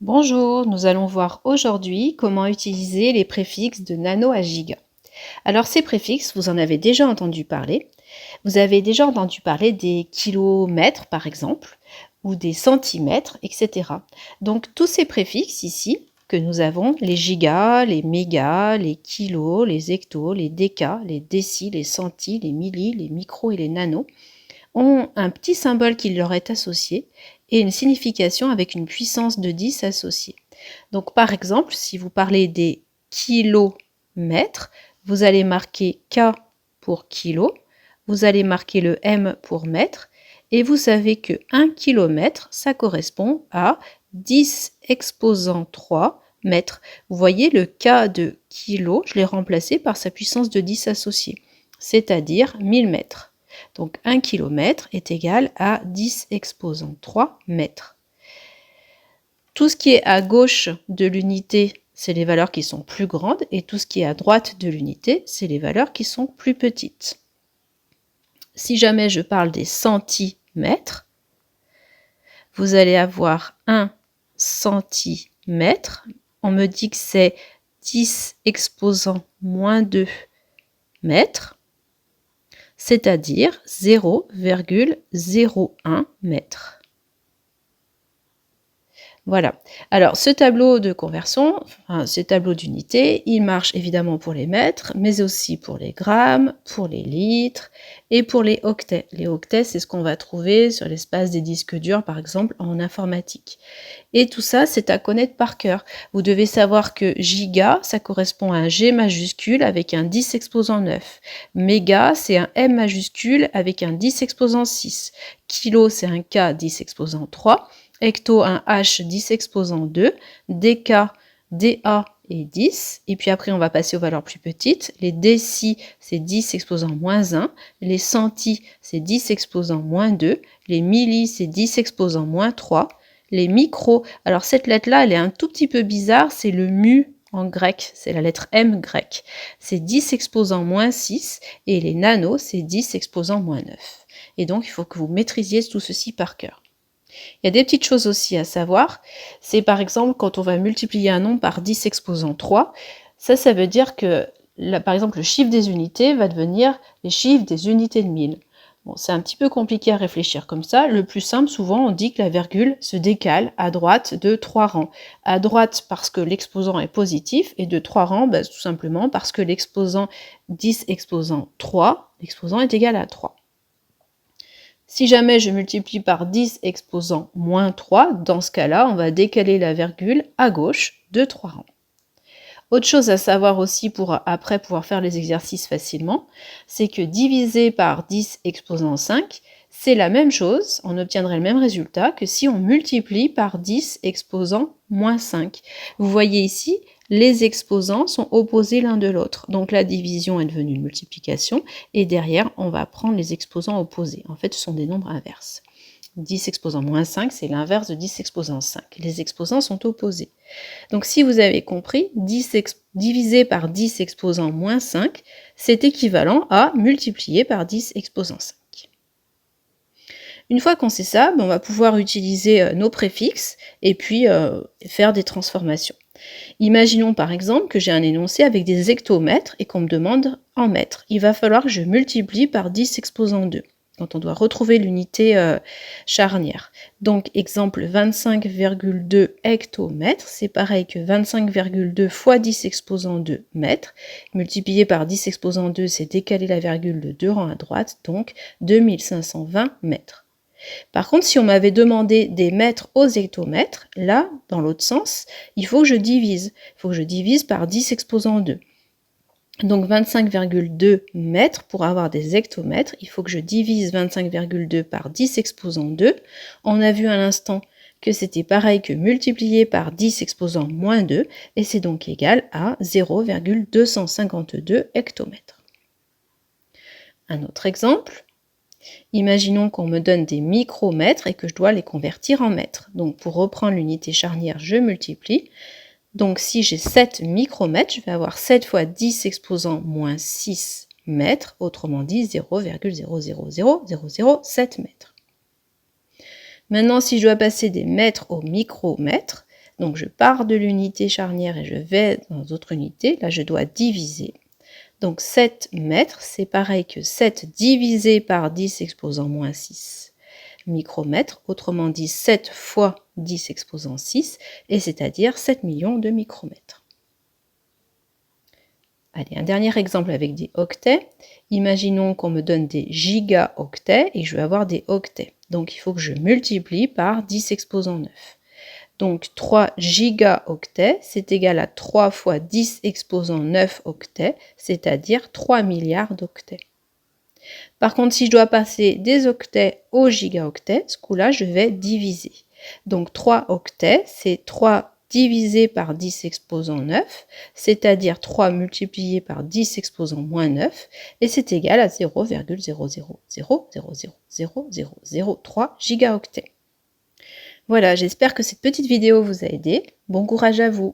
Bonjour, nous allons voir aujourd'hui comment utiliser les préfixes de nano à giga. Alors ces préfixes, vous en avez déjà entendu parler. Vous avez déjà entendu parler des kilomètres par exemple, ou des centimètres, etc. Donc tous ces préfixes ici, que nous avons, les gigas, les mégas, les kilos, les hectos, les décas, les décis, les centis, les millis, les micros et les nanos, ont un petit symbole qui leur est associé et une signification avec une puissance de 10 associée. Donc par exemple, si vous parlez des kilomètres, vous allez marquer K pour kilo, vous allez marquer le M pour mètre, et vous savez que 1 km, ça correspond à 10 exposant 3 mètres. Vous voyez, le K de kilo, je l'ai remplacé par sa puissance de 10 associée, c'est-à-dire 1000 mètres. Donc 1 km est égal à 10 exposant 3 mètres. Tout ce qui est à gauche de l'unité, c'est les valeurs qui sont plus grandes, et tout ce qui est à droite de l'unité, c'est les valeurs qui sont plus petites. Si jamais je parle des centimètres, vous allez avoir 1 centimètre. On me dit que c'est 10 exposant moins 2 mètres, c'est-à-dire 0,01 mètre. Voilà. Alors, ce tableau de conversion, ce tableau d'unité, il marche évidemment pour les mètres, mais aussi pour les grammes, pour les litres et pour les octets. Les octets, c'est ce qu'on va trouver sur l'espace des disques durs, par exemple, en informatique. Et tout ça, c'est à connaître par cœur. Vous devez savoir que giga, ça correspond à un G majuscule avec un 10 exposant 9. Méga, c'est un M majuscule avec un 10 exposant 6. Kilo, c'est un K 10 exposant 3. Hecto, un H 10 exposant 2, déca, DA et 10, et puis après on va passer aux valeurs plus petites. Les décis, c'est 10 exposant moins 1, les centis, c'est 10 exposant moins 2, les millis, c'est 10 exposant moins 3, les micros, alors cette lettre-là, elle est un tout petit peu bizarre, c'est le mu en grec, c'est la lettre M grecque. C'est 10 exposant moins 6, et les nanos, c'est 10 exposant moins 9. Et donc il faut que vous maîtrisiez tout ceci par cœur. Il y a des petites choses aussi à savoir, c'est par exemple quand on va multiplier un nombre par 10 exposant 3, ça veut dire que, là, par exemple, le chiffre des unités va devenir les chiffres des unités de 1000. Bon, c'est un petit peu compliqué à réfléchir comme ça. Le plus simple, souvent, on dit que la virgule se décale à droite de 3 rangs. À droite parce que l'exposant est positif, et de 3 rangs, tout simplement parce que l'exposant 10 exposant 3, l'exposant est égal à 3. Si jamais je multiplie par 10 exposant moins 3, dans ce cas-là, on va décaler la virgule à gauche de 3 rangs. Autre chose à savoir aussi pour après pouvoir faire les exercices facilement, c'est que diviser par 10 exposant 5, c'est la même chose, on obtiendrait le même résultat que si on multiplie par 10 exposant moins 5. Vous voyez ici, les exposants sont opposés l'un de l'autre. Donc la division est devenue une multiplication, et derrière, on va prendre les exposants opposés. En fait, ce sont des nombres inverses. 10 exposant moins 5, c'est l'inverse de 10 exposant 5. Les exposants sont opposés. Donc si vous avez compris, divisé par 10 exposant moins 5, c'est équivalent à multiplier par 10 exposant 5. Une fois qu'on sait ça, on va pouvoir utiliser nos préfixes et puis faire des transformations. Imaginons par exemple que j'ai un énoncé avec des hectomètres et qu'on me demande en mètres. Il va falloir que je multiplie par 10 exposant 2 quand on doit retrouver l'unité charnière. Donc exemple 25,2 hectomètres, c'est pareil que 25,2 fois 10 exposant 2 mètres. Multiplié par 10 exposant 2, c'est décaler la virgule de 2 rangs à droite, donc 2520 mètres. Par contre, si on m'avait demandé des mètres aux hectomètres, là, dans l'autre sens, il faut que je divise. Il faut que je divise par 10 exposant 2. Donc 25,2 mètres, pour avoir des hectomètres, il faut que je divise 25,2 par 10 exposant 2. On a vu à l'instant que c'était pareil que multiplier par 10 exposant moins 2, et c'est donc égal à 0,252 hectomètres. Un autre exemple. Imaginons qu'on me donne des micromètres et que je dois les convertir en mètres. Donc pour reprendre l'unité charnière, je multiplie. Donc si j'ai 7 micromètres, je vais avoir 7 fois 10 exposant moins 6 mètres, autrement dit 0,000007 mètres. Maintenant, si je dois passer des mètres au micromètre, Donc je pars de l'unité charnière et je vais dans d'autres unités. Là, je dois diviser. Donc 7 mètres, c'est pareil que 7 divisé par 10 exposant moins 6 micromètres, autrement dit 7 fois 10 exposant 6, et c'est-à-dire 7 millions de micromètres. Allez, un dernier exemple avec des octets. Imaginons qu'on me donne des gigaoctets et je veux avoir des octets. Donc il faut que je multiplie par 10 exposant 9. Donc 3 gigaoctets, c'est égal à 3 fois 10 exposant 9 octets, c'est-à-dire 3 milliards d'octets. Par contre, si je dois passer des octets aux gigaoctets, ce coup-là, je vais diviser. Donc 3 octets, c'est 3 divisé par 10 exposant 9, c'est-à-dire 3 multiplié par 10 exposant moins 9, et c'est égal à 0,000000003 gigaoctets. Voilà, j'espère que cette petite vidéo vous a aidé. Bon courage à vous!